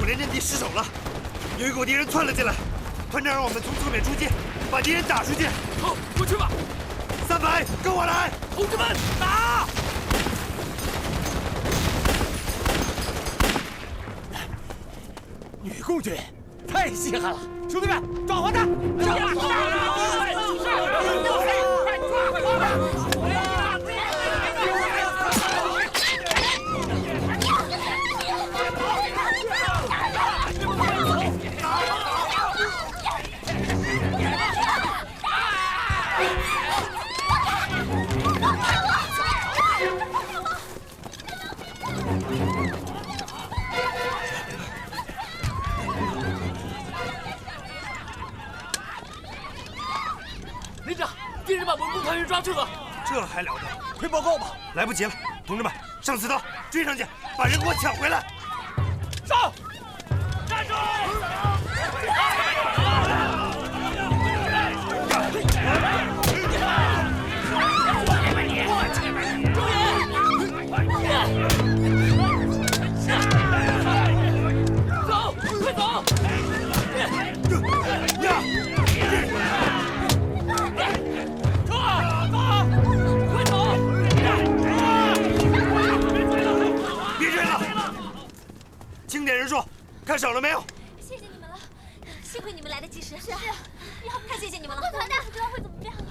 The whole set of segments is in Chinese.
5连阵地失守了，有一股敌人窜了进来。团长让我们从侧面出击，把敌人打出去。好，过去吧。300，跟我来！同志们，打！女共军，太稀罕了！兄弟们，抓活他！连长，敌人把文工团员抓住了。这还了得！快报告吧！来不及了，同志们，上刺刀，追上去，把人给我抢回来！上！站住！走，快走！别追了！清点人数，看少了没有？谢谢你们了，幸亏你们来得及时。是啊，太谢谢你们了。团长，不知道会怎么样了。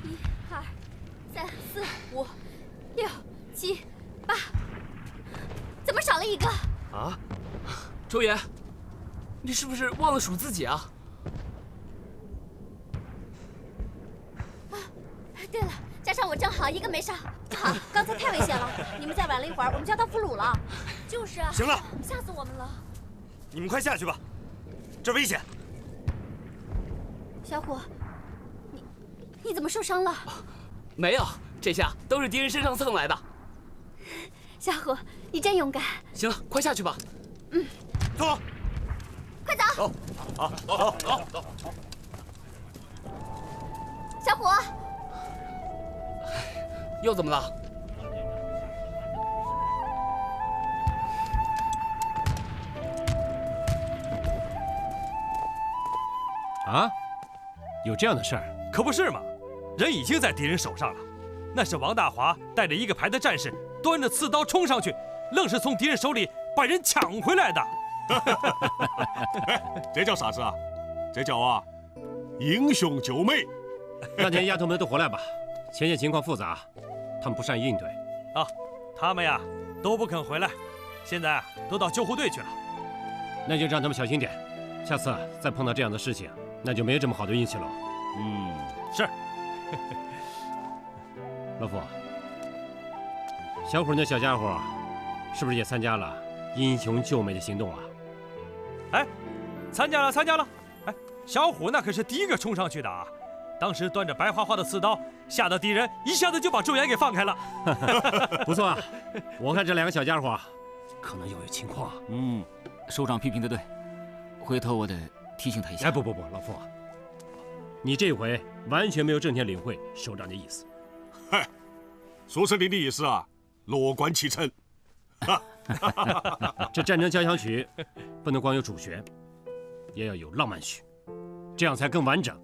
1、2、3、4、5、6、7、8，怎么少了一个？啊，周岩，你是不是忘了数自己啊？对了，加上我正好一个没少。好，刚才太危险了，你们再晚了一会儿，我们就要当俘虏了。就是啊。行了，吓死我们了。你们快下去吧，这危险。小虎，你怎么受伤了？没有，这下都是敌人身上蹭来的。小虎，你真勇敢。行了，快下去吧。走，快走。走。小虎，又怎么了？啊，有这样的事儿？可不是嘛，人已经在敌人手上了。那是王大华带着一个排的战士，端着刺刀冲上去，愣是从敌人手里把人抢回来的。这叫啥子啊？这叫啊，英雄救美。让这些丫头们都回来吧，前线情况复杂，他们不善于应对。啊，他们呀都不肯回来，现在都到救护队去了。那就让他们小心点，下次再碰到这样的事情，那就没有这么好的运气了。是。老傅，小虎那小家伙是不是也参加了英雄救美的行动啊？哎，参加了。哎，小虎那可是第一个冲上去的啊！当时端着白花花的刺刀，吓得敌人一下子就把周岩给放开了。不错啊，我看这两个小家伙可能要有情况啊。首长批评得对，回头我得提醒他一下。哎，不，老傅，你这回完全没有正确领会首长的意思。嗨，说是你的意思啊，乐观其成。这战争交响曲不能光有主旋，也要有浪漫曲，这样才更完整、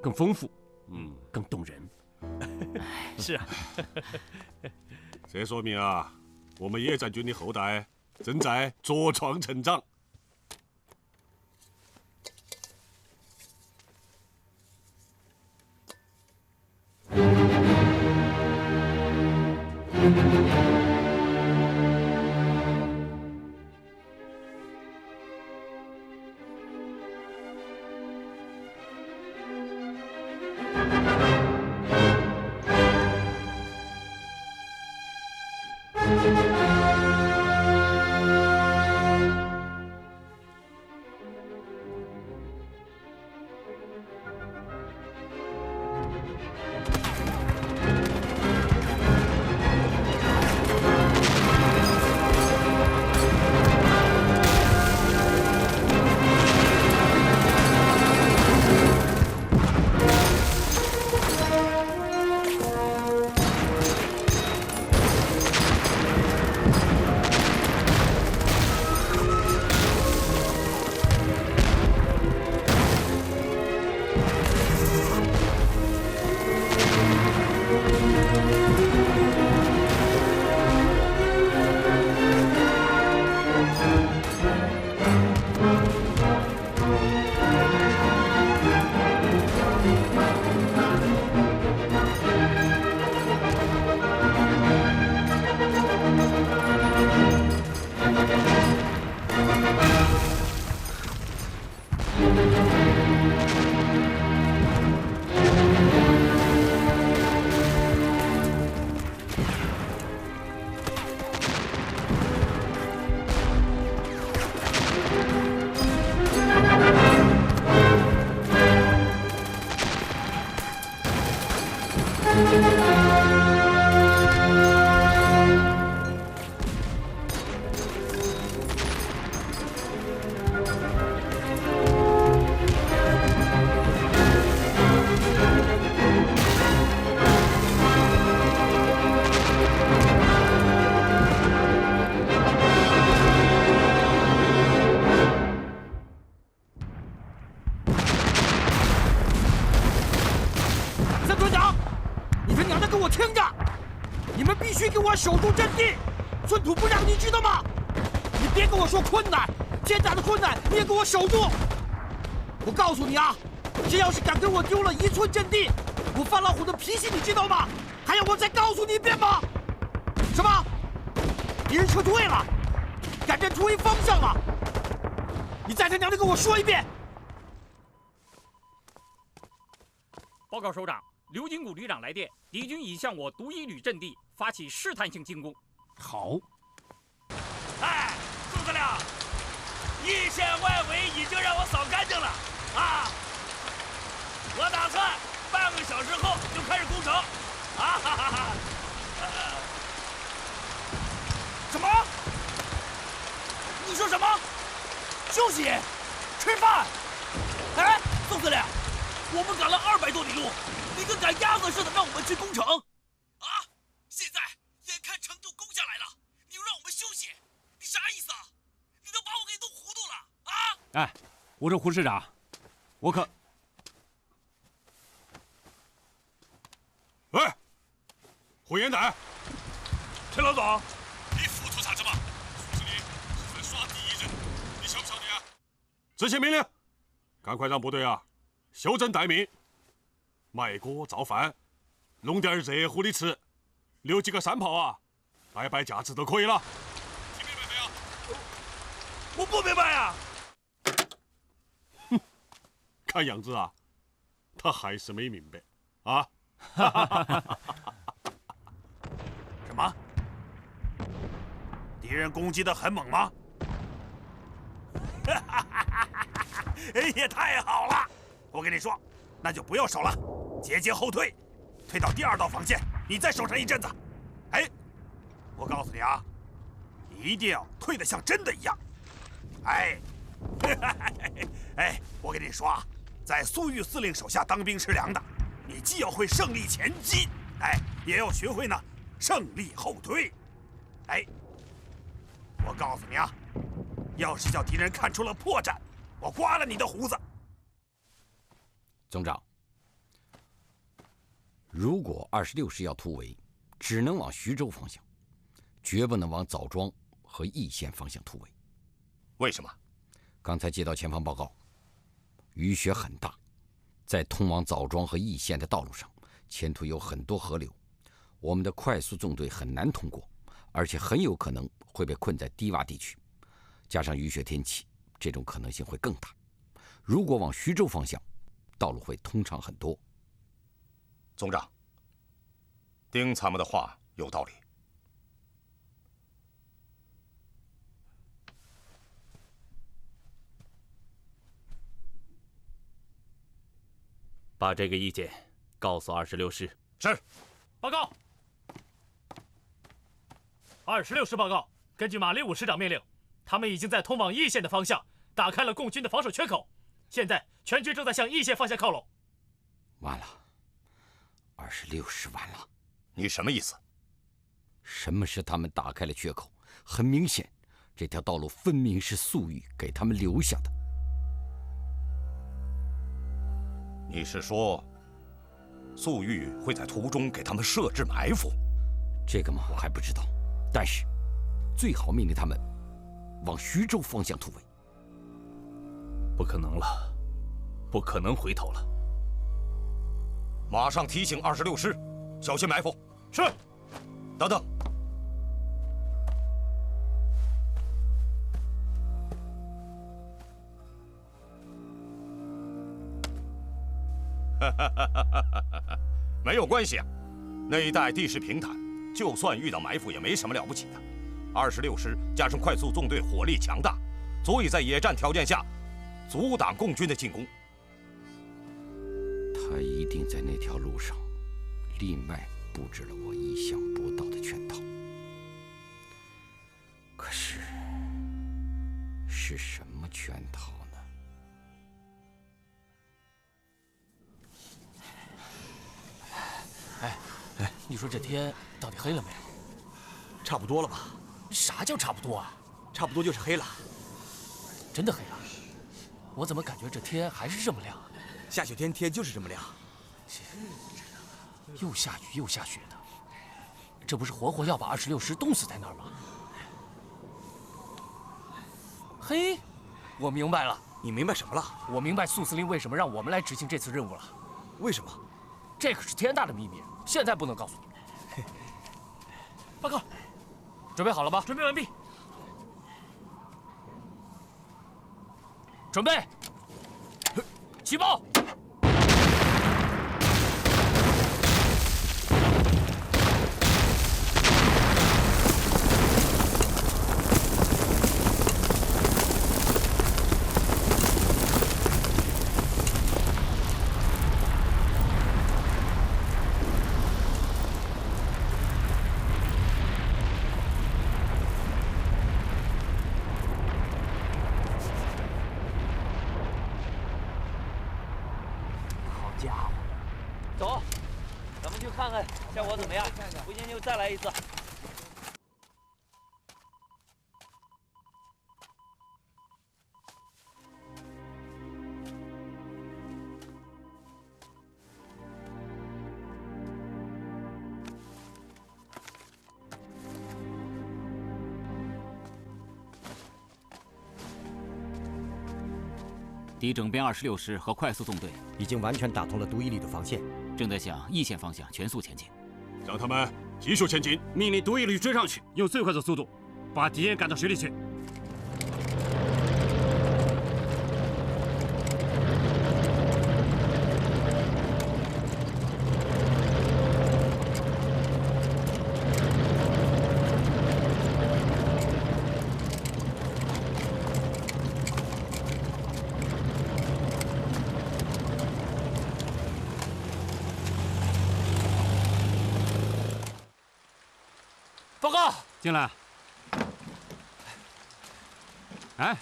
更丰富，更动人。是啊，这说明啊，我们野战军的后代正在茁壮成长。三团长，你他娘的给我听着！你们必须给我守住阵地，寸土不让，你知道吗？你别跟我说困难，天大的困难你也给我守住！我告诉你啊，谁要是敢跟我丢了1寸阵地，我范老虎的脾气你知道吗？还要我再告诉你一遍吗？什么？敌人撤退了，改变突围方向了！你再他娘的跟我说一遍！报告首长，刘金谷旅长来电，敌军已向我独一旅阵地发起试探性进攻。好，哎，诸葛亮，一线外围已经让我扫干净了啊！我打算半个小时后就开始攻城，啊哈哈哈！什么？你说什么？休息？吃饭？哎，宋司令，我们赶了200多里路，你跟赶鸭子似的让我们去攻城，啊！现在眼看城就攻下来了，你又让我们休息，你啥意思啊？你都把我给弄糊涂了啊！哎，我说胡师长，我可……哎，火焰弹，陈老总，你糊涂啥子嘛？苏司令是在耍敌人，你晓不晓得啊？执行命令，赶快让部队啊休整待命，买锅造饭，弄点热乎的吃，留几个山炮啊，摆摆架子都可以了。听明白没有？我不明白啊！哼，看样子啊，他还是没明白啊。什么？敌人攻击的很猛吗？哎呀，太好了！我跟你说，那就不要守了，节后退，退到第2道防线，你再守上一阵子。哎，我告诉你啊，一定要退得像真的一样。哎，哎，我跟你说啊，在粟裕司令手下当兵吃粮的，你既要会胜利前进，哎，也要学会呢胜利后退。哎，我告诉你啊，要是叫敌人看出了破绽，我刮了你的胡子。总长，如果26师要突围，只能往徐州方向，绝不能往枣庄和义县方向突围。为什么？刚才接到前方报告，雨雪很大，在通往枣庄和义县的道路上，前途有很多河流，我们的快速纵队很难通过，而且很有可能会被困在低洼地区。加上雨雪天气，这种可能性会更大。如果往徐州方向，道路会通畅很多。总长，丁参谋的话有道理。把这个意见告诉26师。是。报告。26师报告，根据马立武师长命令，他们已经在通往义县的方向打开了共军的防守缺口，现在全军正在向义县方向靠拢。完了，26师完了。你什么意思？什么是他们打开了缺口？很明显，这条道路分明是粟裕给他们留下的。你是说，粟裕会在途中给他们设置埋伏？这个嘛，我还不知道。但是，最好命令他们往徐州方向突围。不可能了，不可能回头了。马上提醒26师，小心埋伏。是。等等。没有关系啊，那一带地势平坦，就算遇到埋伏也没什么了不起的。26师加上快速纵队火力强大，足以在野战条件下阻挡共军的进攻。他一定在那条路上另外布置了我意想不到的圈套。可是，是什么圈套呢？哎，你说这天到底黑了没有？差不多了吧？啥叫差不多啊？差不多就是黑了。真的黑了？我怎么感觉这天还是这么亮啊？下雪天天就是这么亮。又下雨又下雪的，这不是活活要把26师冻死在那儿吗？嘿，我明白了。你明白什么了？我明白苏司令为什么让我们来执行这次任务了。为什么？这可是天大的秘密，现在不能告诉你。报告，准备好了吗？准备完毕。准备，起爆！家伙，走，咱们去看看效果怎么样？不行就再来一次。敌整编26师和快速纵队已经完全打通了都伊旅的防线，正在向易县方向全速前进。让他们继续前进，命令都伊旅追上去，用最快的速度把敌人赶到水里去。报告，进来。哎，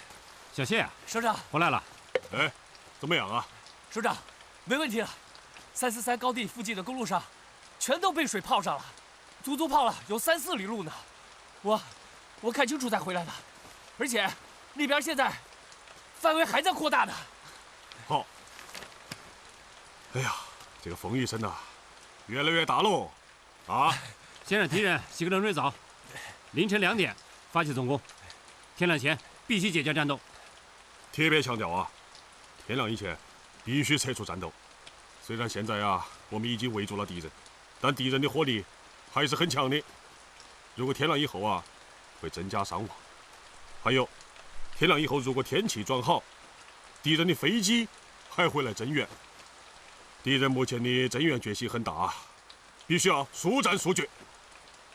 小谢啊，首长回来了。哎，怎么样啊？首长，没问题了。343高地附近的公路上，全都被水泡上了，足足泡了有3、4里路呢。我看清楚才回来的，而且那边现在范围还在扩大呢。好。哎呀，这个风雨声呐，越来越大喽！啊！先让敌人洗个冷水澡，凌晨2点发起总攻，天亮前必须解决战斗。特别强调啊，天亮以前必须撤出战斗。虽然现在啊，我们已经围住了敌人，但敌人的火力还是很强的。如果天亮以后啊，会增加伤亡。还有，天亮以后如果天气转好，敌人的飞机还会来增援。敌人目前的增援决心很大，必须要速战速决。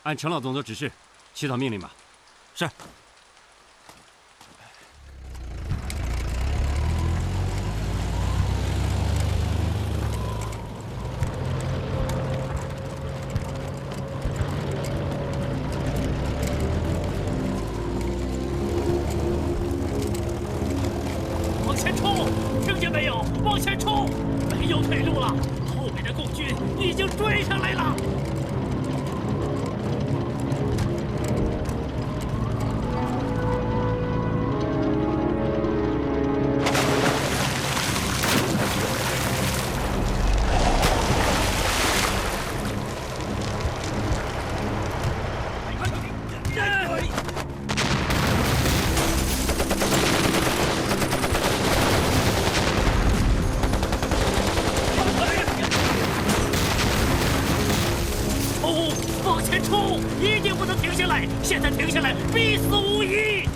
按陈老总的指示，起草命令吧。是。往前冲！听见没有？往前冲！没有退路了，后面的共军已经追上来了。现在停下来，必死无疑！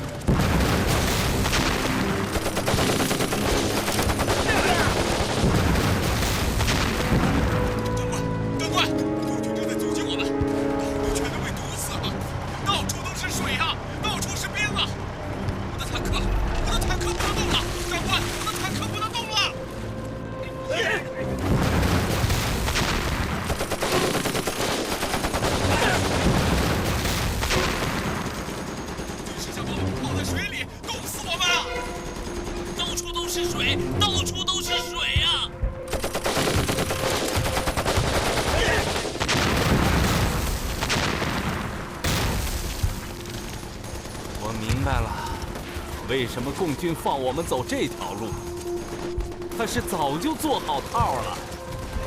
长官，共军正在阻击我们，道路全都被堵死了，到处都是水啊，到处是冰啊！我的坦克不能动了，长官，我的坦克不能动了！为什么共军放我们走这条路？他是早就做好套了，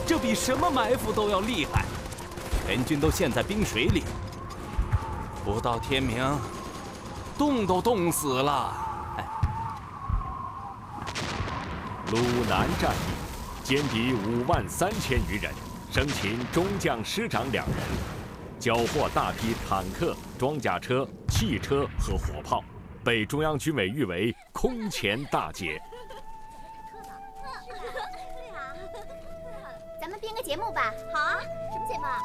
这比什么埋伏都要厉害。全军都陷在冰水里，不到天明，冻都冻死了。鲁南战役，歼敌53000余人，生擒中将师长2人，缴获大批坦克、装甲车、汽车和火炮，被中央军委誉为空前大捷。咱们编个节目吧。好啊，什么节目啊？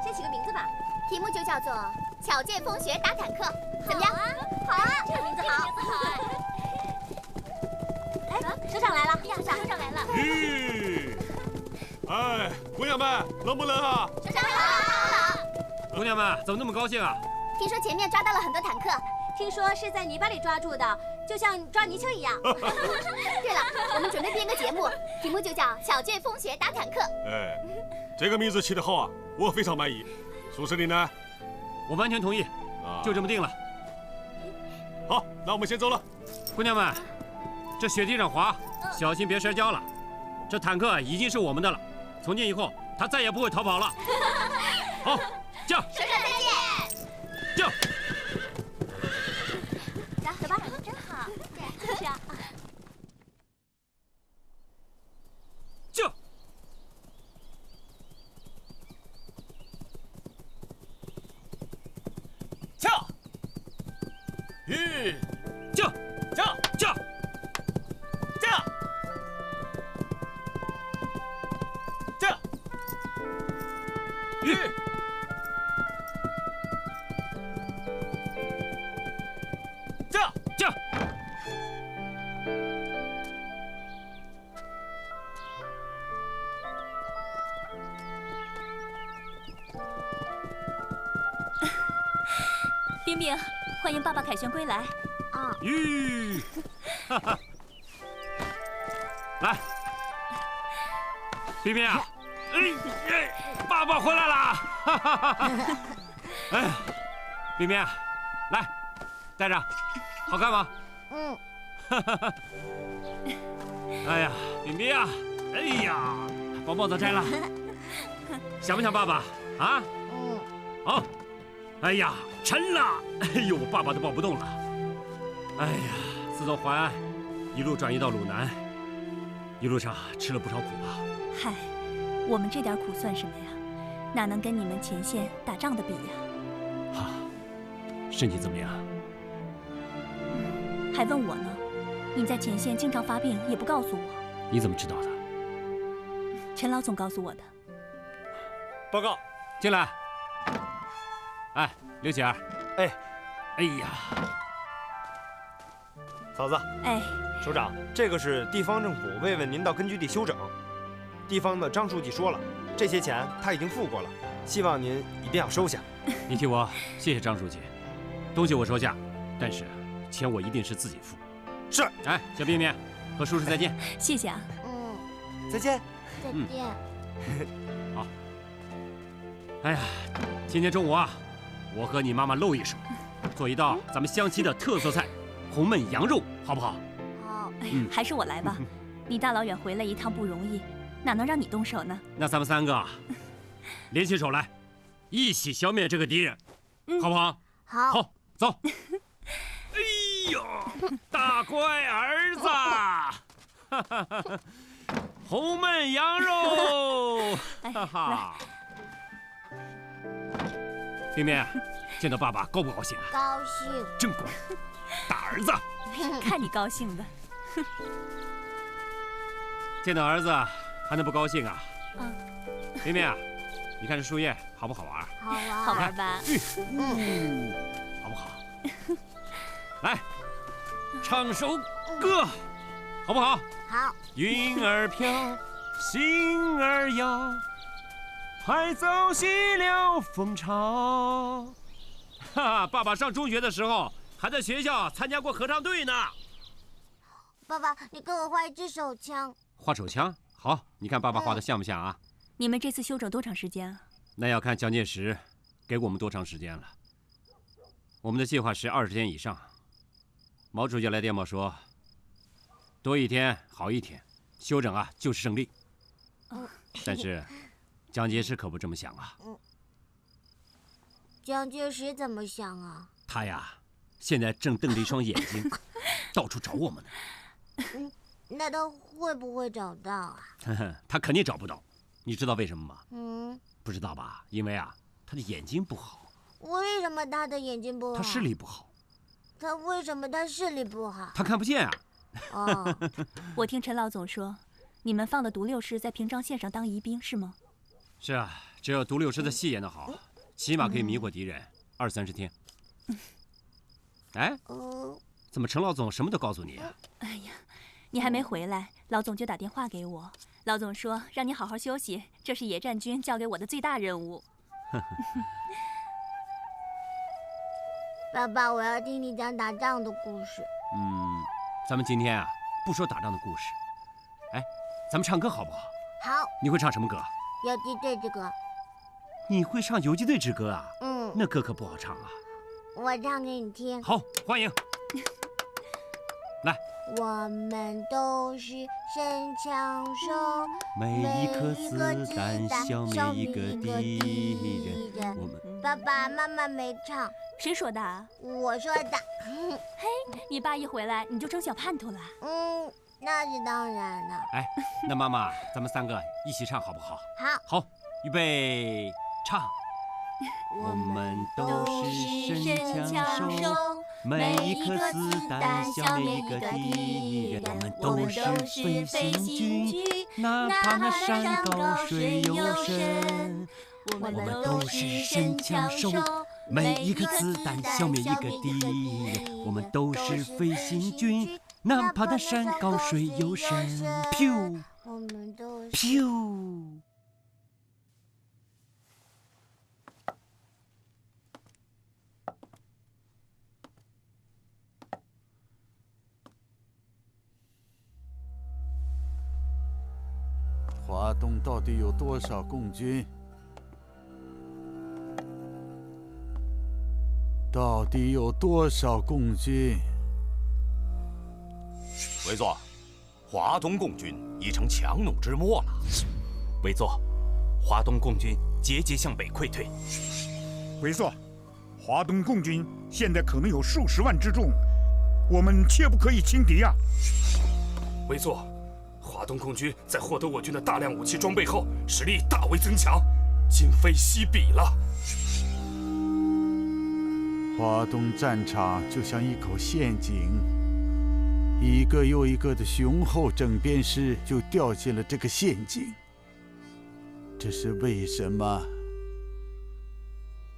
先起个名字吧，题目就叫做《巧借风雪打坦克》，怎么样？好啊，这个名字好。哎，首长来了，首长来了。咦，哎，姑娘们，冷不冷啊？首长好。姑娘们怎么那么高兴啊？听说前面抓到了很多坦克，听说是在泥巴里抓住的，就像抓泥鳅一样。对了，我们准备编个节目，题目就叫《巧借风雪打坦克》。哎，这个名字起得好啊，我非常满意。苏司令呢？我完全同意，就这么定了。好，那我们先走了。姑娘们，这雪地上滑，小心别摔跤了。这坦克已经是我们的了，从今以后他再也不会逃跑了。好，降。首长再见。降。走吧，真好。就是啊。降。降。吁。降。降。降。降。降。吁。降。降。冰冰，欢迎爸爸凯旋归来。啊。吁。哈哈。来，冰冰啊，爸爸回来了！哈哈哈。哎呀，冰冰，来，带上，好看吗？嗯。哈哈哈。哎呀，冰冰啊，哎呀，把帽子摘了，想不想爸爸啊？嗯。好。哎呀，沉了！哎呦，爸爸都抱不动了。哎呀，自从淮安一路转移到鲁南，一路上吃了不少苦吧？嗨，我们这点苦算什么呀？哪能跟你们前线打仗的比呀？哈，身体怎么样？还问我呢？你在前线经常发病，也不告诉我。你怎么知道的？陈老总告诉我的。报告，进来。哎，刘姐儿。哎，哎呀，嫂子。哎，首长，这个是地方政府慰问您到根据地休整。地方的张书记说了，这些钱他已经付过了，希望您一定要收下。你替我谢谢张书记，东西我收下，但是钱我一定是自己付。是。哎，小冰冰，和叔叔再见。谢谢啊。嗯。再见。再见。好。哎呀，今天中午啊，我和你妈妈露一手，做一道咱们湘西的特色菜——红焖羊肉，好不好？好。还是我来吧。你大老远回来一趟不容易，哪能让你动手呢？那咱们3个联起手来，一起消灭这个敌人，好不好？好。好，走。哎呦，大乖儿子！红焖羊肉，哈哈！冰冰，见到爸爸高不高兴啊？高兴。真乖，大儿子。看你高兴的。见到儿子还能不高兴啊？嗯。冰冰啊，你看这树叶好不好玩？好玩。好玩吧？好不好？来，唱首歌，好不好？好。云儿飘，星儿摇，快走西凉风潮。哈，爸爸上中学的时候还在学校参加过合唱队呢。爸爸，你给我画一支手枪。画手枪？好，你看爸爸画的像不像啊？你们这次休整多长时间啊？那要看蒋介石给我们多长时间了。我们的计划是20天以上。毛主席来电报说，多一天好一天，休整啊就是胜利。但是，蒋介石可不这么想啊。蒋介石怎么想啊？他呀，现在正瞪着一双眼睛，到处找我们呢。那他会不会找到啊？他肯定找不到。你知道为什么吗？不知道吧？因为啊，他的眼睛不好。为什么他的眼睛不好？他视力不好。他为什么他视力不好？他看不见啊。哦，我听陈老总说，你们放的独六师在平章线上当疑兵是吗？是啊，只有独六师的戏演得好，起码可以迷惑敌人20-30天。哎，怎么陈老总什么都告诉你啊？哎呀，你还没回来，老总就打电话给我。老总说让你好好休息，这是野战军交给我的最大任务。爸爸，我要听你讲打仗的故事。咱们今天啊，不说打仗的故事，哎，咱们唱歌好不好？好。你会唱什么歌？游击队之歌。你会唱游击队之歌啊？那歌可不好唱啊。我唱给你听。好，欢迎。来。我们都是神枪手，每一颗子弹消灭一个敌人。我们爸爸妈妈没唱，谁说的？我说的。嘿，你爸一回来你就成小叛徒了。那是当然了。哎，那妈妈，咱们3个一起唱好不好？好。好，预备，唱。我们都是神枪手。每一颗子弹消灭一个敌人，我们都是飞行军，哪怕那山高水又深。我们都是神枪手，每一颗子弹消灭一个敌人，我们都是飞行军，哪怕那山高水又深。噗，我们都是噗。华东到底有多少共军？到底有多少共军？委座，华东共军已成强弩之末了。委座，华东共军节节向北溃退。委座，华东共军现在可能有数十万之众，我们切不可以轻敌啊！委座。华东共军在获得我军的大量武器装备后，实力大为增强，今非昔比了。华东战场就像一口陷阱，一个又一个的雄厚整编师就掉进了这个陷阱。这是为什么？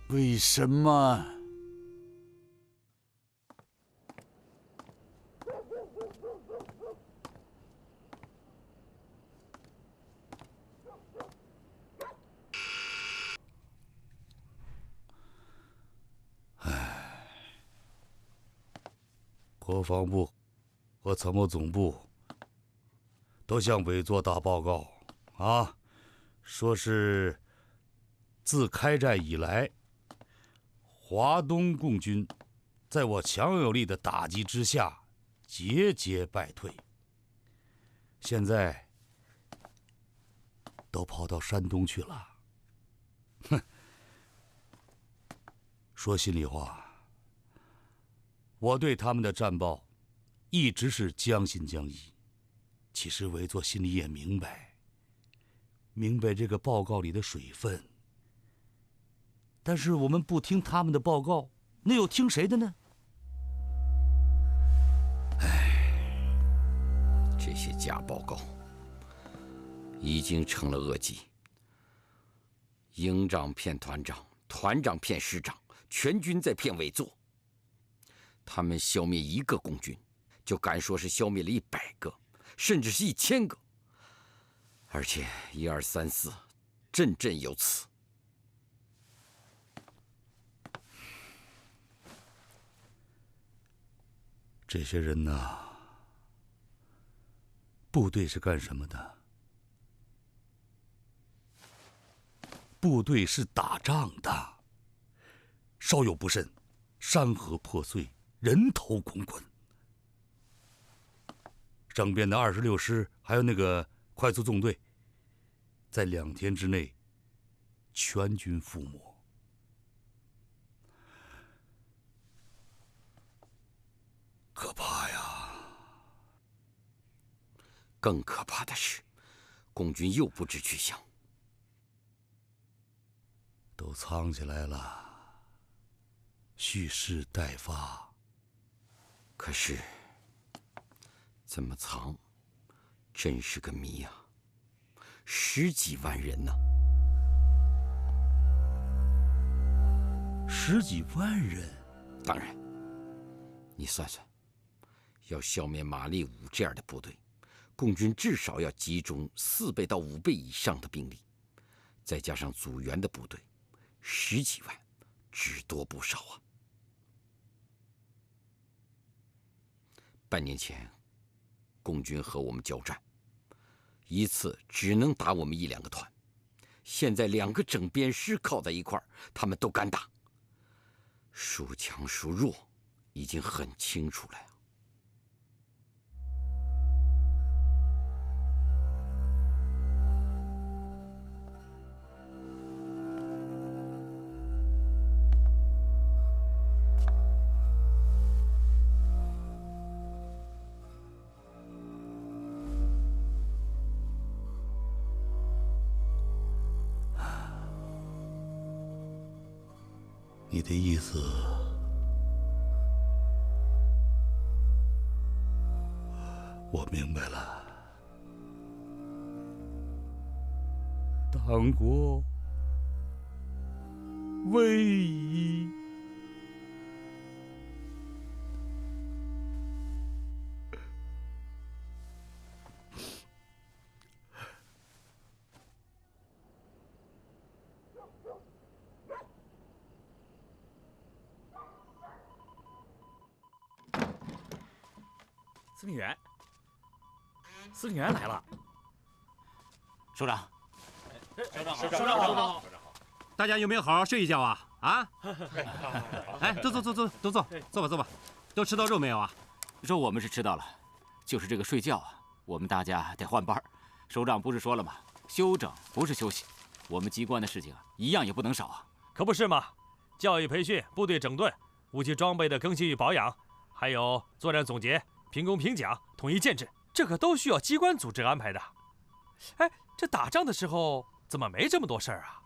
为什么？国防部和参谋总部都向委座打报告啊，说是自开战以来，华东共军在我强有力的打击之下节节败退，现在都跑到山东去了。哼，说心里话，我对他们的战报一直是将信将疑。其实委座心里也明白这个报告里的水分。但是我们不听他们的报告，那又听谁的呢？这些假报告已经成了恶迹。营长骗团长，团长骗师长，全军在骗委座。他们消灭一个共军，就敢说是消灭了100个，甚至是1000个，而且1、2、3、4，振振有词。这些人呐，部队是干什么的？部队是打仗的，稍有不慎，山河破碎，人头滚滚，整编的26师，还有那个快速纵队，在2天之内全军覆没。可怕呀！更可怕的是，共军又不知去向，都藏起来了，蓄势待发。可是怎么藏，真是个谜啊！10几万人呢，10几万人。当然，你算算，要消灭马立武这样的部队，共军至少要集中4倍到5倍以上的兵力，再加上阻援的部队，10几万，只多不少啊！半年前，共军和我们交战，一次只能打我们1、2个团，现在2个整编师靠在一块儿，他们都敢打，孰强孰弱，已经很清楚了呀。你的意思，我明白了。党国唯一。司令员，司令员来了。首长，首长好。大家有没有好好睡一觉啊？啊？哎，都坐吧。都吃到肉没有啊？肉我们是吃到了，就是这个睡觉啊，我们大家得换班。首长不是说了吗？休整不是休息，我们机关的事情啊，一样也不能少啊。可不是嘛？教育培训、部队整顿、武器装备的更新与保养，还有作战总结、评功评奖、统一建制，这可都需要机关组织安排的。哎，这打仗的时候怎么没这么多事儿啊？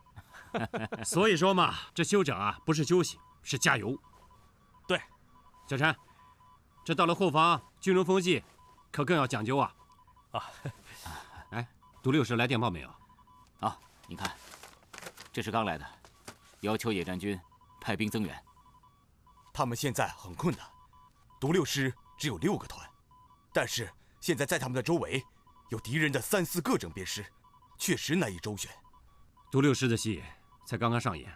所以说嘛，这休整啊，不是休息，是加油。对，小陈，这到了后方军容风纪，可更要讲究啊。哎，独6师来电报没有？啊，你看，这是刚来的，要求野战军派兵增援。他们现在很困难，独6师只有6个团，但是现在在他们的周围有敌人的3、4个整编师，确实难以周旋。独6师的戏才刚刚上演，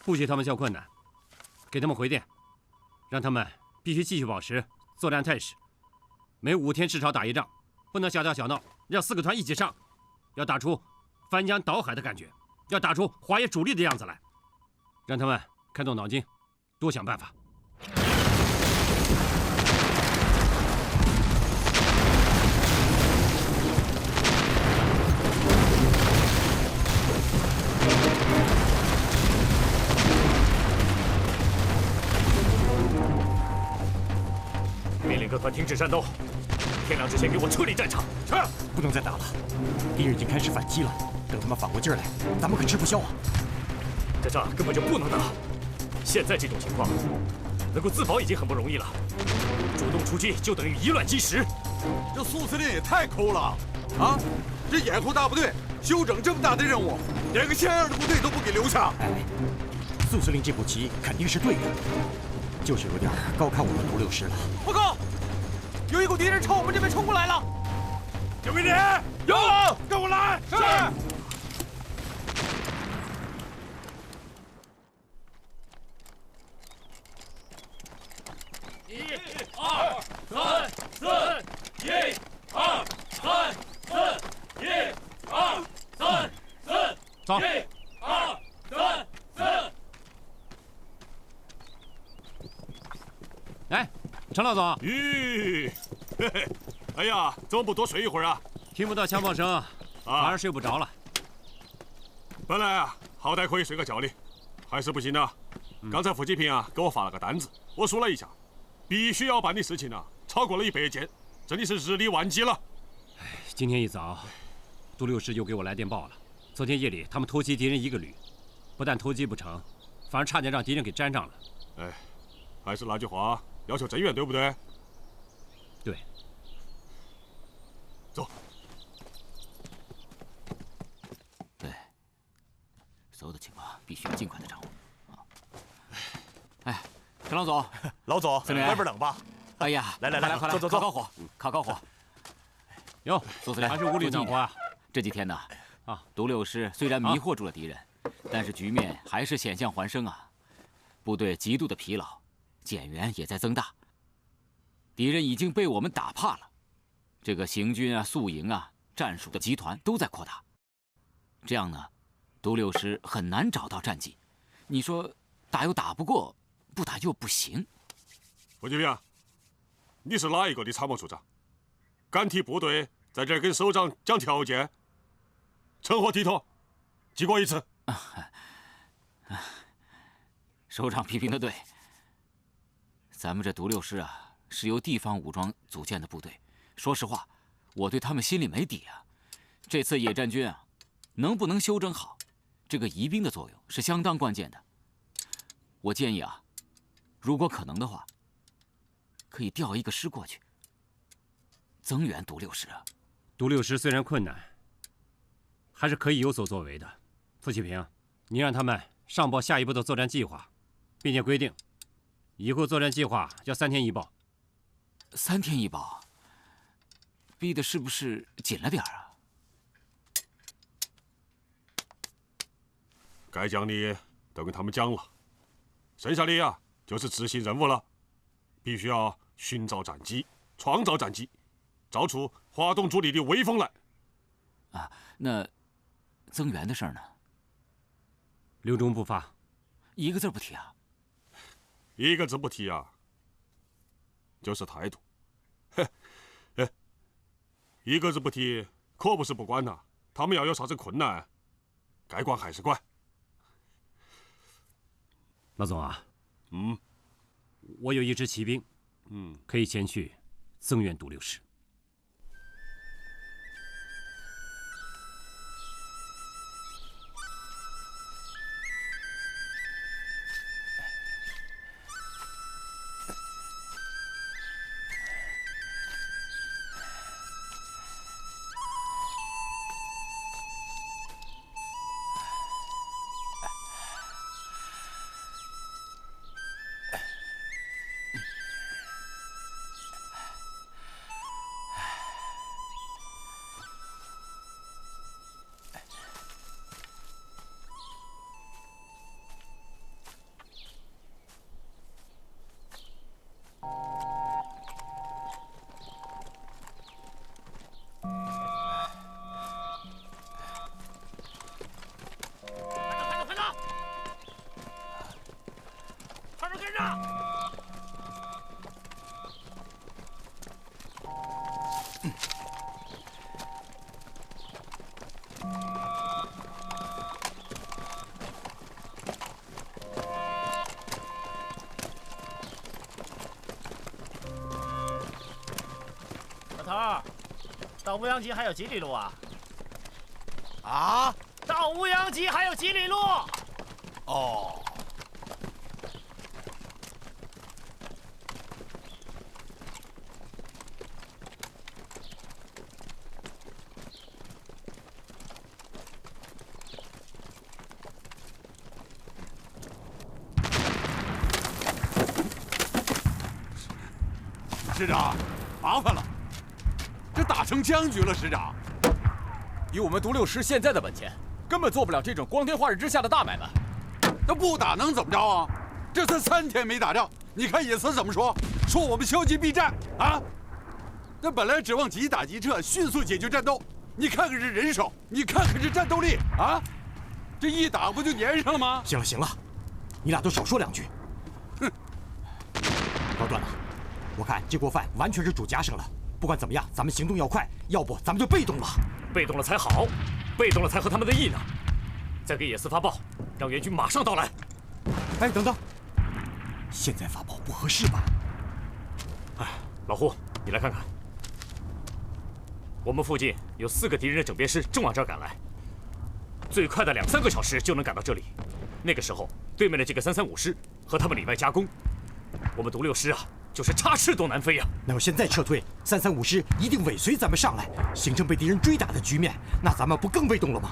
不许他们较困难，给他们回电，让他们必须继续保持作战态势，每5天至少打1仗，不能小打小闹，让4个团一起上，要打出翻江倒海的感觉，要打出华野主力的样子来，让他们开动脑筋，多想办法。命令各团停止战斗，天亮之前给我撤离战场。是，不能再打了，敌人已经开始反击了。等他们反过劲儿来，咱们可吃不消啊！这仗根本就不能打。现在这种情况，能够自保已经很不容易了，主动出击就等于以卵击石。这苏司令也太抠了啊！这掩护大部队休整这么大的任务，连个像样的部队都不给留下。哎，苏司令这步棋肯定是对的，就是有点高看我们独6师了。报告，有一股敌人朝我们这边冲过来了。有没你？有，跟我来。是。1、2、3、4，1、2、3、4，1、2、3、4，走。1、2、3、4。哎，陈老总。咦，嘿嘿，哎呀，怎么不多睡一会儿啊？听不到枪炮声，反而睡不着了。本来啊，好歹可以睡个觉的，还是不行啊。刚才傅继平啊给我发了个单子，我数了一下，必须要办的事情啊，超过了100件，真的是日理万机了。今天一早，杜六师又给我来电报了。昨天夜里他们偷袭敌人1个旅，不但偷击不成，反而差点让敌人给粘上了。哎，还是那句话，要求增援，对不对？对。走。对，所有的情况必须要尽快的掌握。哎，陈老总，老总，司令，外边冷吧？哎呀，来，快来，坐，烤火，烤火。哟，苏司令，还是屋里暖和啊。这几天呢，独六师虽然迷惑住了敌人，但是局面还是险象环生啊。部队极度的疲劳，减员也在增大。敌人已经被我们打怕了，这个行军啊、宿营啊、战术的集团都在扩大。这样呢，独六师很难找到战机。你说打又打不过，不打又不行。傅继平，你是哪一个的参谋处长？敢替部队在这儿跟首长讲条件？成何体统？记过一次。首长批评的对，咱们这独六师啊，是由地方武装组建的部队。说实话，我对他们心里没底啊。这次野战军啊，能不能休整好，这个疑兵的作用是相当关键的。我建议啊，如果可能的话，可以调一个师过去，增援独六师啊。独六师虽然困难，还是可以有所作为的。傅启平，你让他们上报下一步的作战计划，并且规定，以后作战计划要3天一报。3天一报，逼的是不是紧了点啊？该讲的都跟他们讲了，剩下的呀就是执行任务了，必须要寻找战机，创造战机，造出华东主力的威风来。啊，那增援的事儿呢？留中不发，一个字不提啊？一个字不提啊，就是态度。嘿，一个字不提，可不是不管呐。他们要有啥子困难，该管还是管。老总啊，我有一支骑兵，可以前去增援独六师。到乌阳集还有几里路啊？啊？到乌阳集还有几里路？哦。师长，麻烦了。这打成僵局了，师长。以我们独六师现在的本钱，根本做不了这种光天化日之下的大买卖。那不打能怎么着啊？这才3天没打仗，你看野司怎么说？说我们消极避战啊？那本来指望急打急撤，迅速解决战斗。你看看这人手，你看看这战斗力啊！这一打不就粘上了吗？行了行了，你俩都少说2句。哼，高端了，我看这锅饭完全是煮夹生了。不管怎么样，咱们行动要快，要不咱们就被动了。被动了才好，被动了才合他们的意呢。再给野司发报，让援军马上到来。哎，等等，现在发报不合适吧？哎，老胡，你来看看，我们附近有4个敌人的整编师正往这儿赶来，最快的2、3个小时就能赶到这里。那个时候，对面的这个335师和他们里外夹攻，我们独6师啊，就是插翅都难飞呀。那要现在撤退，335师一定尾随咱们上来，形成被敌人追打的局面，那咱们不更被动了吗？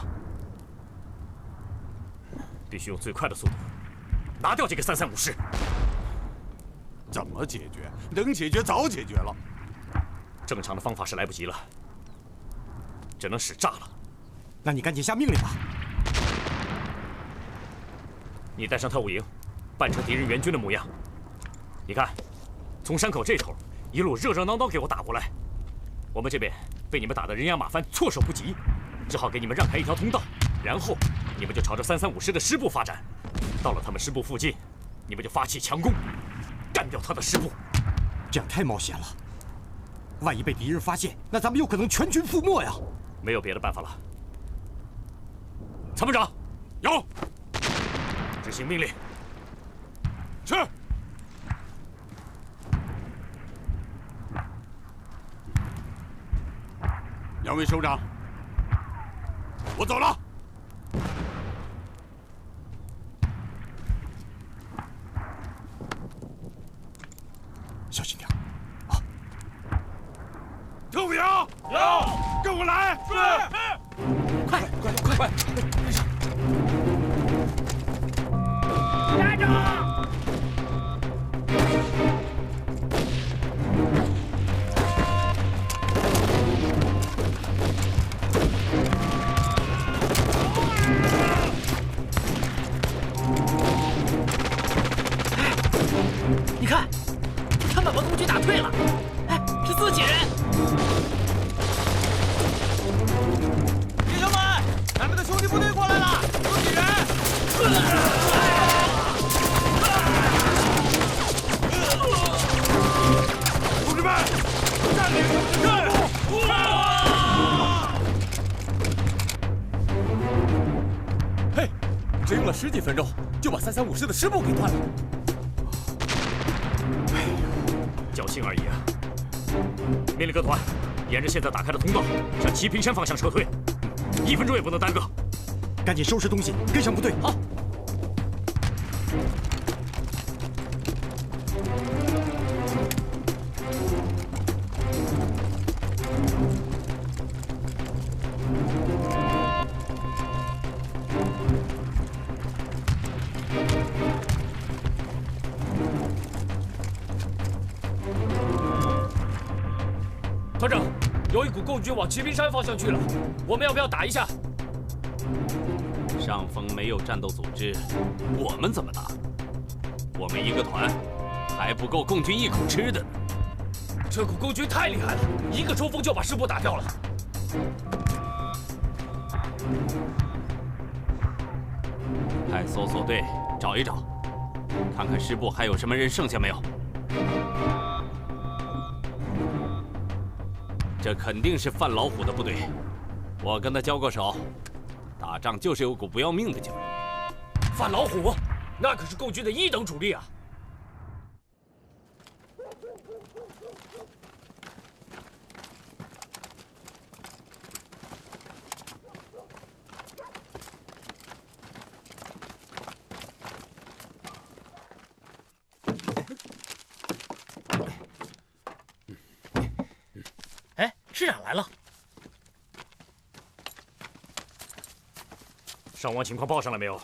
必须用最快的速度拿掉这个335师。怎么解决？能解决早解决了。正常的方法是来不及了，只能使诈了。那你赶紧下命令吧。你带上特务营，扮成敌人援军的模样。你看，从山口这头一路热热闹闹给我打过来，我们这边被你们打得人仰马翻，措手不及，只好给你们让开一条通道，然后你们就朝着335师的师部发展。到了他们师部附近，你们就发起强攻，干掉他的师部。这样太冒险了，万一被敌人发现，那咱们有可能全军覆没呀。没有别的办法了。参谋长，有。执行命令。是。两位首长，我走了。小心点啊！特务营有，跟我来。是。快！站住！你看，他们把共军打退了，哎，是自己人。弟兄们，咱们的兄弟部队过来了，自己人。同志们，占领任务！嘿，只用了10几分钟，就把335师的师部给断了。侥幸而已啊！命令各团，沿着现在打开的通道向齐平山方向撤退，1分钟也不能耽搁。赶紧收拾东西，跟上部队。好。团长，有一股共军往齐平山方向去了，我们要不要打一下？上峰没有战斗组织，我们怎么打？我们一个团还不够共军一口吃的。这股共军太厉害了，一个冲锋就把师部打掉了。派搜索队找一找，看看师部还有什么人剩下没有。这肯定是范老虎的部队，我跟他交过手，打仗就是有股不要命的劲儿。范老虎，那可是共军的1等主力啊！哎，师长来了。伤亡情况报上来没有？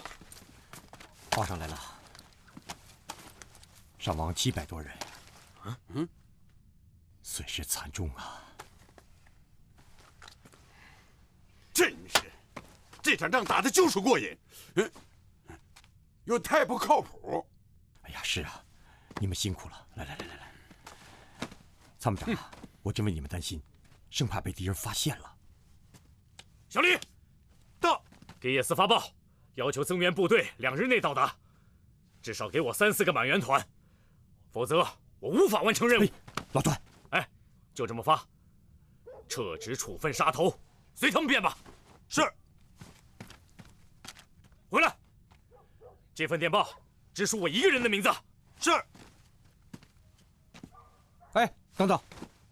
报上来了，伤亡700多人，损失惨重啊！真是，这场仗打的就是过瘾，又太不靠谱。哎呀，是啊，你们辛苦了。来，参谋长啊，我真为你们担心，生怕被敌人发现了。小李，到，给野司发报，要求增援部队2日内到达，至少给我3、4个满员团，否则我无法完成任务。老段，哎，就这么发，撤职处分杀头，随他们便吧。是。回来，这份电报只属我一个人的名字。是。哎，等等，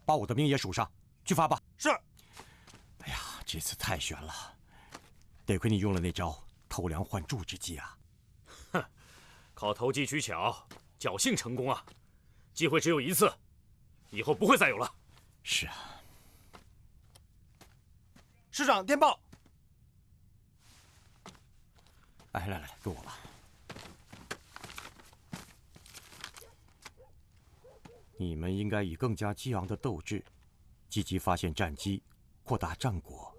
把我的名也署上，去发吧。是。哎呀，这次太悬了，得亏你用了那招偷梁换柱之计啊！哼，靠投机取巧，侥幸成功啊！机会只有一次，以后不会再有了。是啊。师长，电报。哎，来，给我吧。你们应该以更加激昂的斗志，积极发现战机，扩大战果。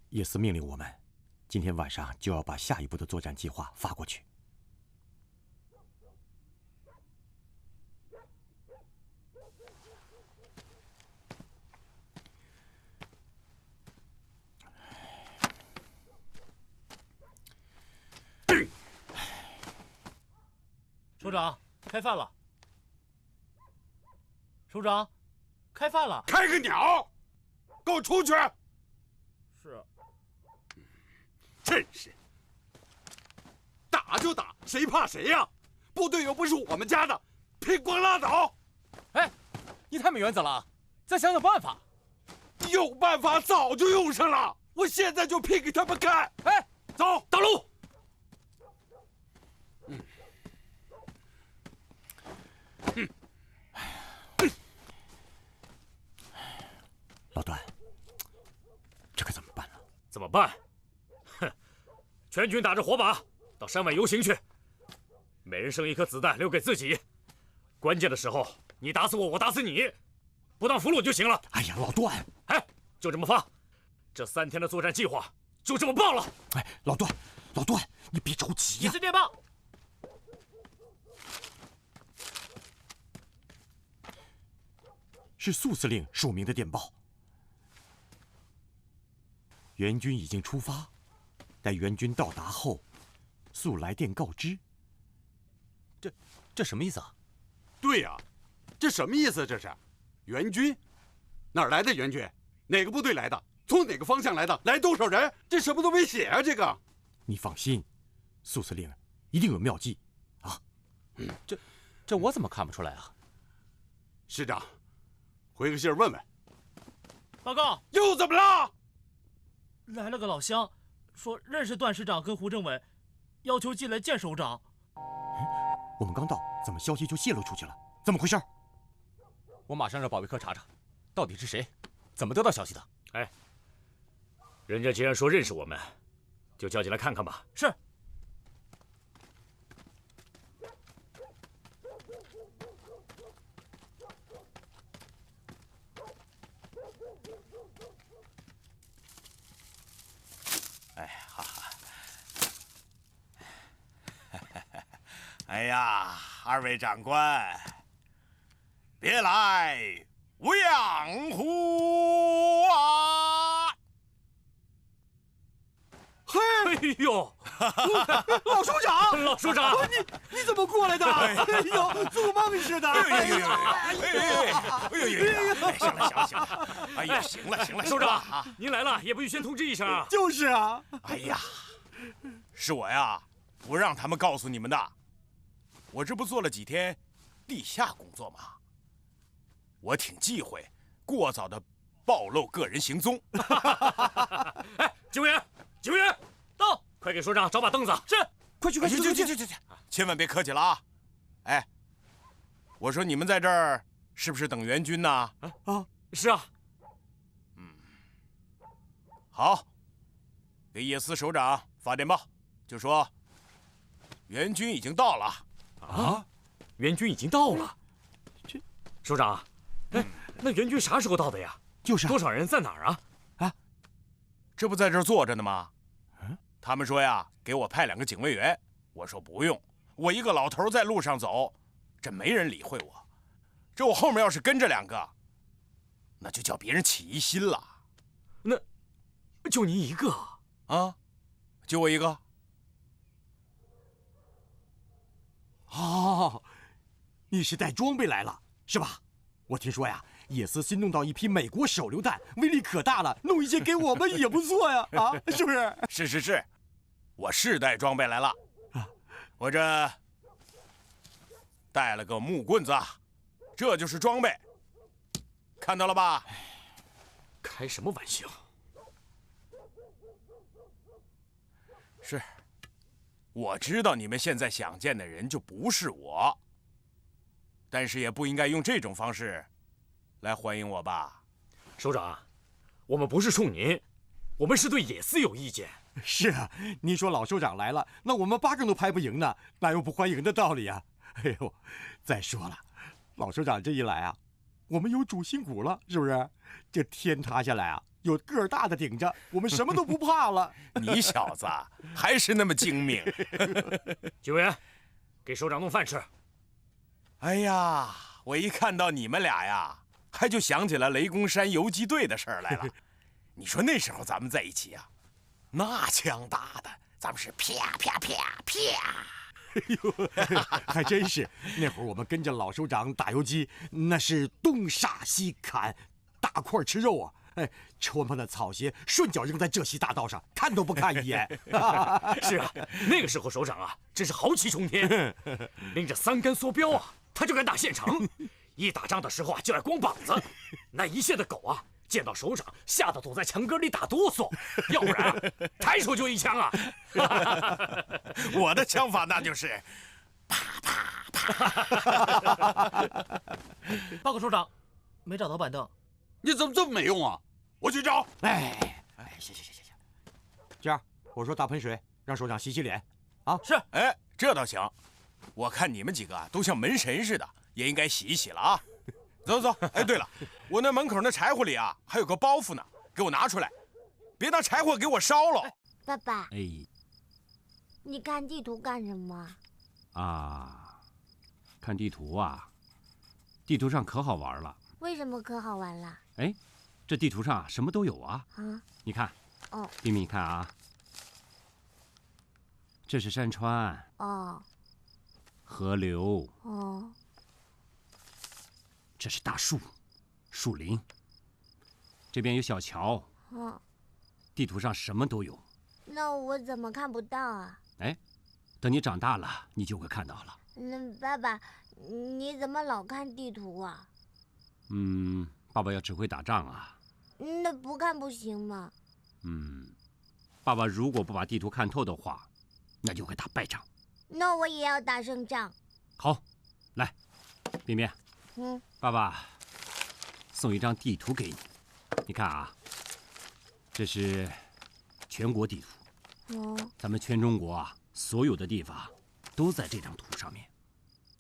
叶斯命令我们，今天晚上就要把下一步的作战计划发过去。首长，开饭了。首长，开饭了。开个鸟！给我出去！是。真是，打就打，谁怕谁呀？部队又不是我们家的，拼光拉倒！哎，你太没原则了，再想想办法。有办法早就用上了，我现在就拼给他们看！哎，走，道路。老段，这可怎么办呢？怎么办？哼，全军打着火把到山外游行去，每人剩一颗子弹留给自己。关键的时候，你打死我，我打死你，不当俘虏就行了。哎呀，老段，哎，就这么发，这3天的作战计划就这么报了。哎，老段，你别着急呀。是电报。是苏司令署名的电报。援军已经出发，待援军到达后，速来电告知。这什么意思啊？对呀，这什么意思？这是援军？哪儿来的援军？哪个部队来的？从哪个方向来的？来多少人？这什么都没写啊！这个，你放心，苏司令一定有妙计啊！这我怎么看不出来啊？师长，回个信问问。报告，又怎么了？来了个老乡，说认识段师长跟胡政委，要求进来见首长。我们刚到，怎么消息就泄露出去了？怎么回事？我马上让保卫科查查，到底是谁，怎么得到消息的？哎，人家既然说认识我们，就叫进来看看吧。是。哎呀，二位长官，别来无恙乎啊！嘿，哎呦，老首长，老首长，你怎么过来的？哎呦，做梦似的！哎呦，行了，哎呀，行了，首长，您来了也不预先通知一声啊？就是啊。哎呀，是我呀，不让他们告诉你们的。我这不做了几天地下工作吗？我挺忌讳过早的暴露个人行踪。哎，警卫员，到，快给首长找把凳子。是，快去！千万别客气了啊！哎，我说你们在这儿是不是等援军呢？啊，是啊。好，给叶司首长发电报，就说援军已经到了。啊，援军已经到了。这，首长，哎，那援军啥时候到的呀？就是多少人，在哪儿啊？啊，这不在这儿坐着呢吗？他们说呀，给我派2个警卫员，我说不用，我一个老头在路上走，这没人理会我。这我后面要是跟着2个，那就叫别人起疑心了。那，就您一个啊？就我一个？哦，你是带装备来了是吧？我听说呀，野司新弄到一批美国手榴弹，威力可大了，弄一些给我们也不错呀，啊，是不是？是，我是带装备来了，我这带了个木棍子，这就是装备，看到了吧？开什么玩笑？是，我知道你们现在想见的人就不是我，但是也不应该用这种方式来欢迎我吧。首长，我们不是冲您，我们是对野司有意见。是啊，您说老首长来了，那我们8个都拍不赢呢，哪有不欢迎的道理啊？哎呦，再说了，老首长这一来啊，我们有主心骨了，是不是？这天塌下来啊，有个儿大的顶着，我们什么都不怕了。你小子还是那么精明。警卫员，给首长弄饭吃。哎呀，我一看到你们俩呀，还就想起了雷公山游击队的事儿来了。你说那时候咱们在一起啊，那枪打的，咱们是啪啪啪啪。哎呦，还真是！那会儿我们跟着老首长打游击，那是东杀西砍，大块吃肉啊！哎，穿上的草鞋，顺脚扔在浙西大道上，看都不看一眼。是啊，那个时候首长啊，真是豪气冲天，拎着3杆梭镖啊，他就敢打县城。一打仗的时候啊，就爱光膀子。那一线的狗啊，见到首长吓得躲在墙根里打哆嗦，要不然啊，抬手就一枪啊。我的枪法那就是啪啪啪。报告首长，没找到板凳。你怎么这么没用啊？我去找。行，这样我说大盆水，让首长洗洗脸，啊？是。哎，这倒行。我看你们几个都像门神似的，也应该洗一洗了啊。走。哎，对了，我那门口那柴火里啊，还有个包袱呢，给我拿出来，别拿柴火给我烧了。爸爸，哎，你看地图干什么？啊，看地图啊，地图上可好玩了。为什么可好玩了？哎，这地图上什么都有啊。啊，你看，哦，冰冰，你看啊，这是山川，哦，河流，哦，这是大树，树林，这边有小桥，哦，地图上什么都有。那我怎么看不到啊？哎，等你长大了，你就会看到了。那爸爸，你怎么老看地图啊？爸爸要指挥打仗啊。那不看不行吗？爸爸如果不把地图看透的话，那就会打败仗。那我也要打胜仗。好，来，便便，爸爸送一张地图给你，你看啊，这是全国地图。咱们全中国啊，所有的地方都在这张图上面。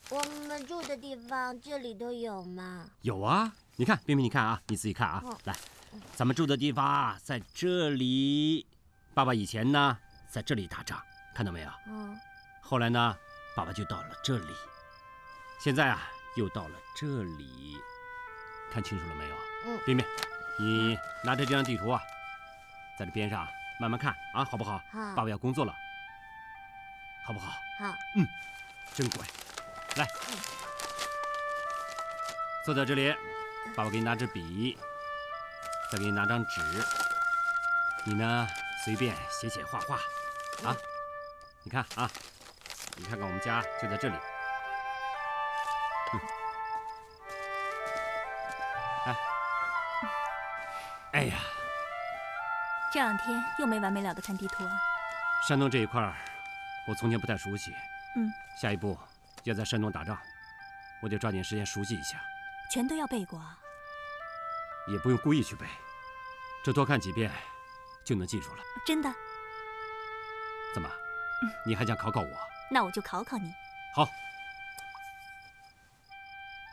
我们住的地方这里都有吗？有啊，你看，便便，你看啊，你自己看啊，来，咱们住的地方啊，在这里。爸爸以前呢，在这里打仗，看到没有？后来呢，爸爸就到了这里，现在啊，又到了这里，看清楚了没有？便便，你拿着这张地图啊，在这边上慢慢看啊，好不好？好。爸爸要工作了，好不好？好。真乖。来，坐在这里，爸爸给你拿支笔，再给你拿张纸，你呢随便写写画画，啊，你看啊，你看看我们家就在这里，哎呀，这2天又没完没了的看地图啊。山东这一块儿，我从前不太熟悉，下一步要在山东打仗，我得抓紧时间熟悉一下。全都要背过啊？也不用故意去背，这多看几遍就能记住了。真的？怎么？你还想考考我？那我就考考你。好。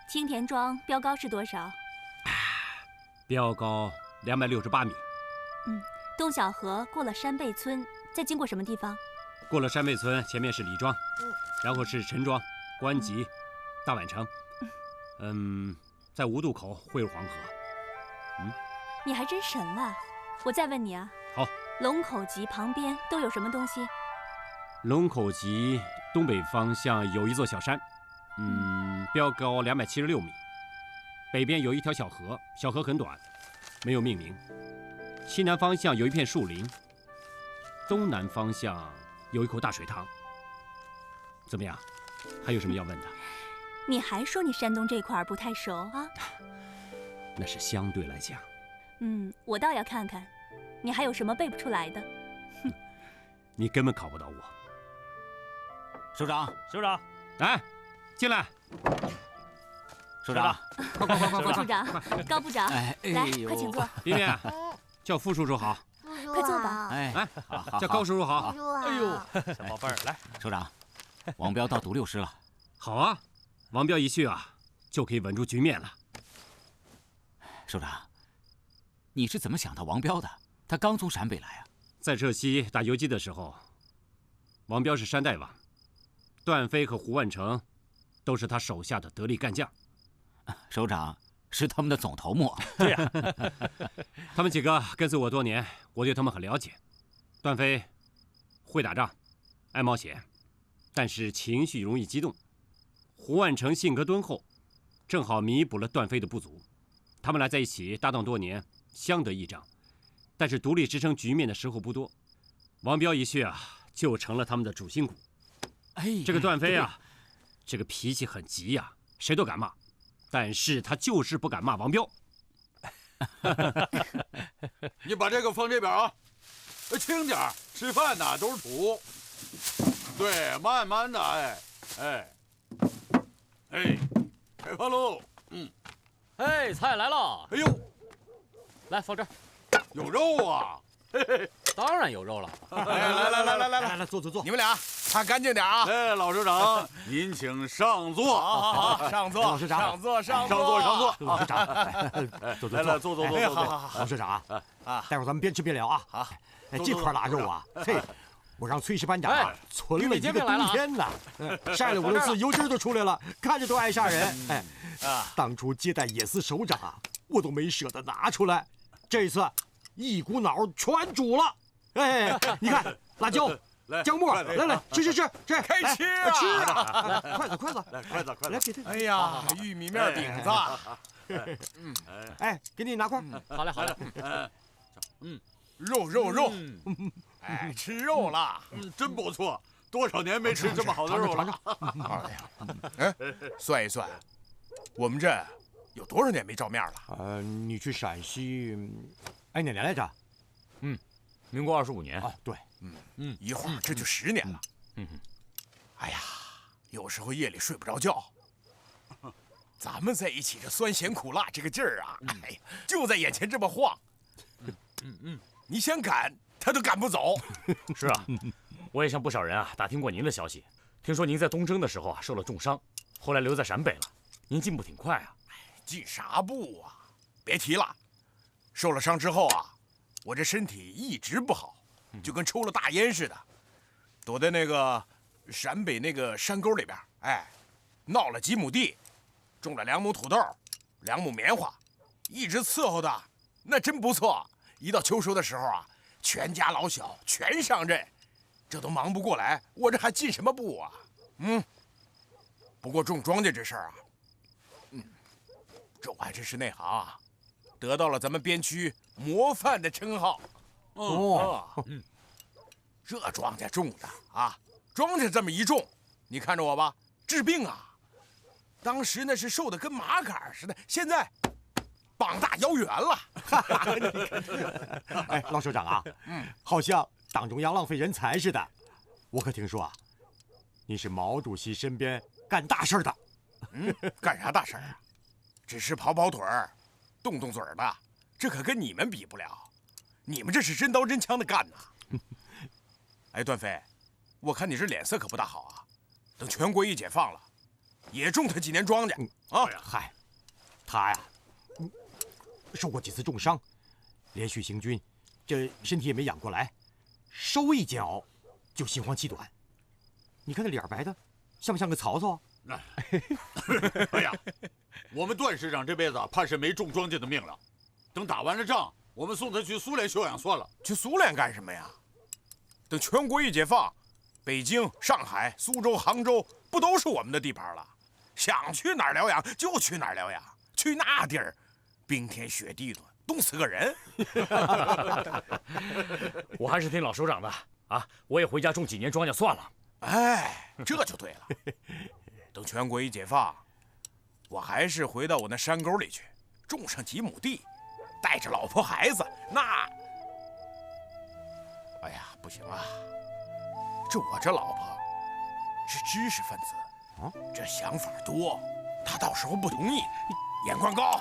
青田庄标高是多少？标高268米。东小河过了山背村，再经过什么地方？过了山背村，前面是李庄，然后是陈庄、关集、大宛城。在五渡口汇入黄河。你还真神了。我再问你啊。好。龙口集旁边都有什么东西？龙口集东北方向有一座小山，标高276米。北边有一条小河，小河很短，没有命名。西南方向有一片树林，东南方向有一口大水塘。怎么样？还有什么要问的？你还说你山东这块儿不太熟啊？那是相对来讲。我倒要看看，你还有什么背不出来的？你根本考不到我。首长，首长，来，进来。首长，快！处长，高部长，来，快请坐。边边，叫副叔叔好。快坐吧。来，叫高叔叔好。哎呦，小宝贝儿，来。首长，王彪到独六师了。好啊，王彪一去啊，就可以稳住局面了。首长，你是怎么想到王彪的？他刚从陕北来啊。在浙西打游击的时候，王彪是山大王，段飞和胡万成都是他手下的得力干将。首长是他们的总头目。对呀，他们几个跟随我多年，我对他们很了解。段飞会打仗，爱冒险，但是情绪容易激动。胡万成性格敦厚，正好弥补了段飞的不足。他们俩在一起搭档多年，相得益彰。但是独立支撑局面的时候不多，王彪一去啊，就成了他们的主心骨。这个段飞啊，这个脾气很急呀，谁都敢骂，但是他就是不敢骂王彪。你把这个放这边啊，轻点，吃饭呢都是土。对，慢慢的，开饭喽。菜来了。哎呦，来放这儿。有肉啊！当然有肉了。来，坐。你们俩看干净点啊！哎，老首长，您请上座。好，上座。老师长，上座。老师长，坐。来，坐。好。老师长啊，待会儿咱们边吃边聊啊。好。这块腊肉啊，嘿，我让崔氏班长存了一个冬天呢，晒了5、6次，油脂都出来了，看着都爱杀人。当初接待野司首长啊，我都没舍得拿出来。这次一股脑全煮了，你看辣椒、姜末，来，吃，开吃啊！吃啊！筷子，来，给他。哎呀，玉米面饼子，给你拿块。好嘞。肉，吃肉了，真不错，多少年没吃这么好的肉了。算一算，我们这有多少年没照面了？你去陕西，哪年来着？民国25年。对，一会儿这就10年了。哎呀，有时候夜里睡不着觉。咱们在一起这酸咸苦辣这个劲儿啊，哎呀，就在眼前这么晃。你想赶他都赶不走。是啊，我也向不少人啊打听过您的消息，听说您在东征的时候啊受了重伤，后来留在陕北了。您进步挺快啊。进啥步啊？别提了，受了伤之后啊，我这身体一直不好，就跟抽了大烟似的，躲在那个陕北那个山沟里边，闹了几亩地，种了2亩土豆，2亩棉花，一直伺候的那真不错。一到秋收的时候啊，全家老小全上阵，这都忙不过来，我这还进什么步啊？不过种庄稼这事儿啊，这我还真是内行啊，得到了咱们边区模范的称号。这庄稼种的啊，庄稼这么一种，你看着我吧，治病啊，当时那是瘦的跟麻杆似的，现在膀大腰圆了。老首长啊，好像党中央浪费人才似的。我可听说啊，你是毛主席身边干大事的。干啥大事啊？只是跑跑腿儿，动动嘴儿的，这可跟你们比不了。你们这是真刀真枪的干呐。段飞，我看你这脸色可不大好啊。等全国一解放了，也种他几年庄稼啊。嗨，他呀，受过几次重伤，连续行军，这身体也没养过来，手一脚就心慌气短。你看那脸白的，像不像个曹操？哎呀，我们段师长这辈子怕是没种庄稼的命了。等打完了仗，我们送他去苏联休养算了。去苏联干什么呀？等全国一解放，北京、上海、苏州、杭州不都是我们的地盘了？想去哪儿疗养就去哪儿疗养，去那地儿，冰天雪地的，冻死个人。我还是听老首长的啊，我也回家种几年庄稼算了。哎，这就对了。等全国一解放，我还是回到我那山沟里去，种上几亩地，带着老婆孩子。那，哎呀，不行啊！我这老婆是知识分子，这想法多，她到时候不同意，眼光高。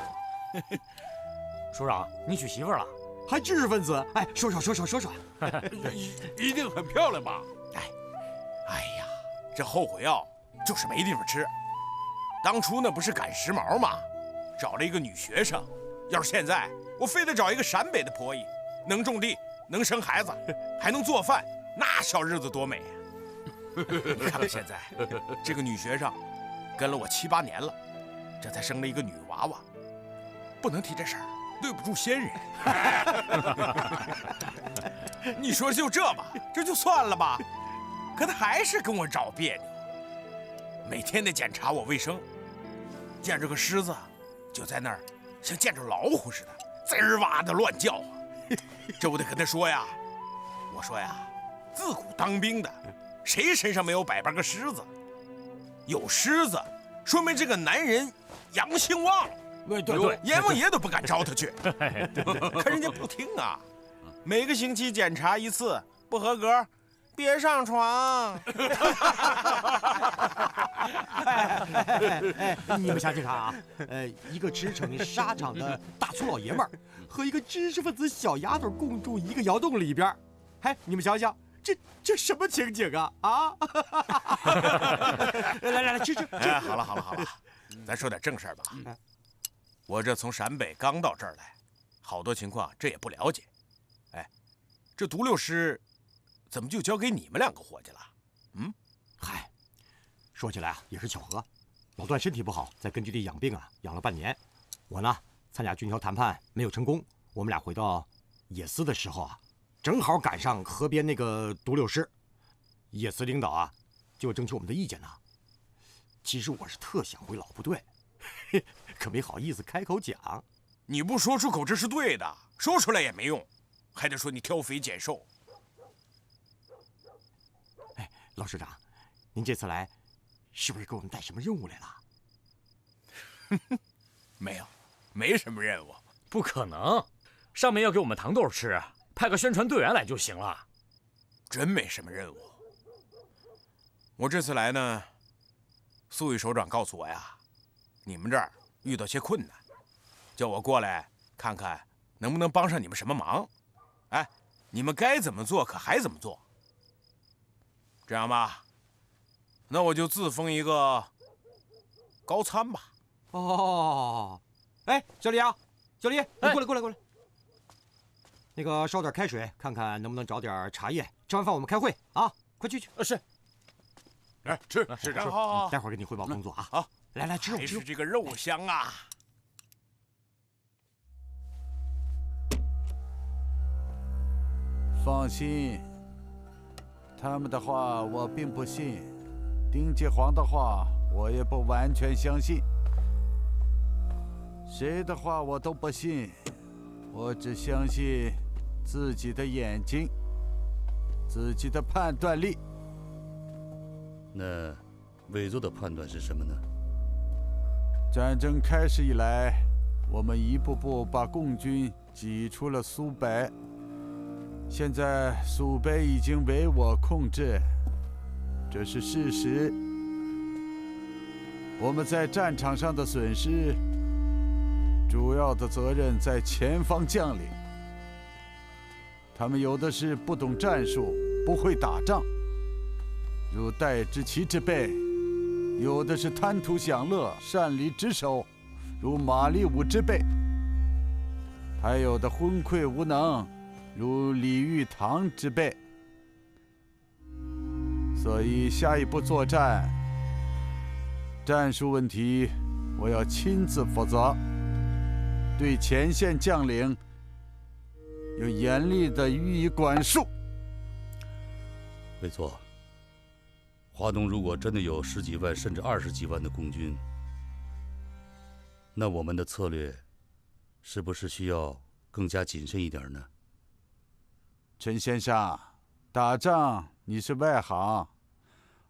首长，你娶媳妇了？还知识分子？哎，说，一定很漂亮吧？哎呀，这后悔药就是没地方吃。当初那不是赶时髦吗？找了一个女学生，要是现在我非得找一个陕北的婆姨，能种地，能生孩子，还能做饭，那小日子多美啊！你看看现在，这个女学生跟了我7、8年了，这才生了一个女娃娃，不能提这事儿，对不住先人。你说就这吧，这就算了吧，可她还是跟我找别扭，每天得检查我卫生，见着个虱子就在那儿像见着老虎似的，滋儿哇的乱叫啊！这我得跟她说呀，我说呀，自古当兵的，谁身上没有百般个虱子？有虱子，说明这个男人阳性旺。对，阎王爷都不敢招他去。可人家不听啊，每个星期检查一次，不合格，别上床。你们想想看啊，一个驰骋沙场的大粗老爷们儿，和一个知识分子小丫头共住一个窑洞里边，哎，你们想想。这什么情景啊！啊！来，吃。哎，好了，咱说点正事儿吧。我这从陕北刚到这儿来，好多情况这也不了解。哎，这毒瘤师怎么就交给你们2个伙计了？嗨，说起来啊，也是巧合。老段身体不好，在根据地养病啊，养了半年。我呢，参加军校谈判没有成功，我们俩回到野司的时候啊。正好赶上河边那个毒瘤师，野司领导啊，就征求我们的意见呢。其实我是特想回老部队，可没好意思开口讲。你不说出口这是对的，说出来也没用，还得说你挑肥拣瘦。哎，老师长，您这次来，是不是给我们带什么任务来了？没有，没什么任务。不可能，上面要给我们糖豆吃。派个宣传队员来就行了。真没什么任务。我这次来呢，粟裕首长告诉我呀，你们这儿遇到些困难，叫我过来看看能不能帮上你们什么忙。哎，你们该怎么做可还怎么做。这样吧，那我就自封一个高参吧。哦，哎，小李啊，小李，你过来。那个烧点开水，看看能不能找点茶叶。吃完饭我们开会啊！快去。是。来吃，师长。好，待会儿给你汇报工作啊。好，来吃肉。还是这个肉香啊！放心，他们的话我并不信，丁继煌的话我也不完全相信，谁的话我都不信，我只相信自己的眼睛，自己的判断力。那伪作的判断是什么呢？战争开始以来，我们一步步把共军挤出了苏北，现在苏北已经为我控制，这是事实。我们在战场上的损失，主要的责任在前方将领。他们有的是不懂战术，不会打仗，如戴之奇之辈；有的是贪图享乐，擅离职守，如马立武之辈；还有的昏聩无能，如李玉堂之辈。所以下一步作战，战术问题我要亲自负责，对前线将领有严厉的予以管束。没错，华东如果真的有10几万甚至20几万的共军，那我们的策略是不是需要更加谨慎一点呢？陈先生，打仗你是外行，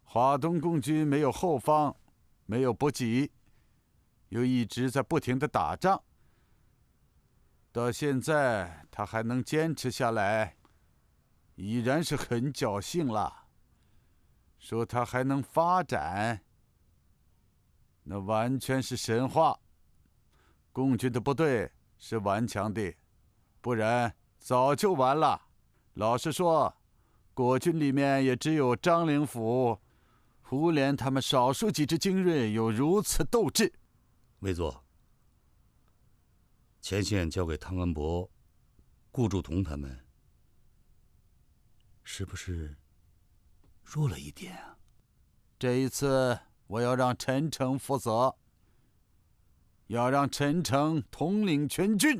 华东共军没有后方，没有补给，又一直在不停的打仗，到现在他还能坚持下来，已然是很侥幸了。说他还能发展，那完全是神话。共军的部队是顽强的，不然早就完了。老实说，国军里面也只有张灵甫、胡琏他们少数几支精锐有如此斗志。魏佐，前线交给汤恩伯、顾祝同他们，是不是弱了一点啊？这一次我要让陈诚负责，要让陈诚统领全军。